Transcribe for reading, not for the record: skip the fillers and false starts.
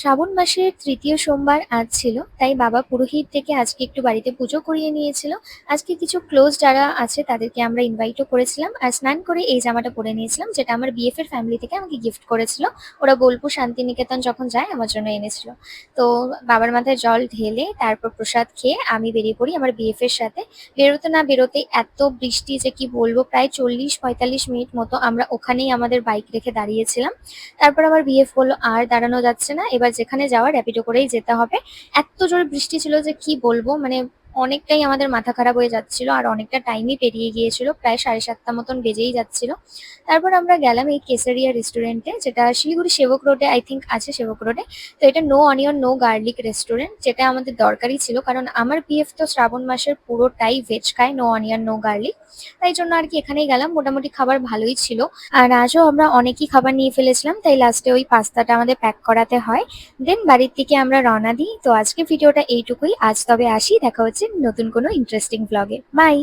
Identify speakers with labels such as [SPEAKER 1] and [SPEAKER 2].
[SPEAKER 1] শ্রাবণ মাসের তৃতীয় সোমবার আজ ছিল, তাই বাবা পুরোহিত থেকে আজকে একটু বাড়িতে পুজো করিয়ে নিয়েছিল। আজকে কিছু ক্লোজ যারা আছে তাদেরকে আমরা ইনভাইটও করেছিলাম, আর স্নান করে এই জামাটা পরে নিয়েছিলাম যেটা আমার বিএফ এর ফ্যামিলি থেকে আমাকে গিফট করেছিল। ওরা বোলপুর শান্তিনিকেতন যখন যায় আমার জন্য এনেছিল। তো বাবার মাথায় জল ঢেলে তারপর প্রসাদ খেয়ে আমি বেরিয়ে পড়ি আমার বিএফ এর সাথে। বেরোতে না বেরোতে এত বৃষ্টি যে কি বলবো, প্রায় 40-45 মিনিট মতো আমরা ওখানেই আমাদের বাইক রেখে দাঁড়িয়েছিলাম। তারপর আমার বিএফ বলল আর দাঁড়ানো যাচ্ছে না, এবার যেখানে যাওয়ার র্যাপিডো করেই যেতে হবে। এত জোরে বৃষ্টি ছিল যে কি বলবো, মানে অনেকটাই আমাদের মাথা খারাপ হয়ে যাচ্ছিল, আর অনেকটা টাইমই পেরিয়ে গিয়েছিল, প্রায় 7:30 মতন বেজেই যাচ্ছিল। তারপর আমরা গেলাম এই কেসারিয়া রেস্টুরেন্টে, যেটা শিলিগুড়ি সেবক রোডে আই থিঙ্ক আছে, সেবক রোডে। তো এটা no onion no garlic restaurant, যেটা আমাদের দরকারই ছিল, কারণ আমার বিএফ তো শ্রাবণ মাসের পুরোটাই ভেজ খায়, নো অনিয়ন নো গার্লিক। তাই জন্য আর কি এখানেই গেলাম, মোটামুটি খাবার ভালোই ছিল। আর আজও আমরা অনেকই খাবার নিয়ে ফেলেছিলাম, তাই লাস্টে ওই পাস্তাটা আমাদের প্যাক করাতে হয়। দেন বাড়ির দিকে আমরা রওনা দিই। তো আজকে ভিডিওটা এইটুকুই, আজ তবে আসি, দেখা হচ্ছে নতুন কোনো ইন্টারেস্টিং ব্লগে। বাই।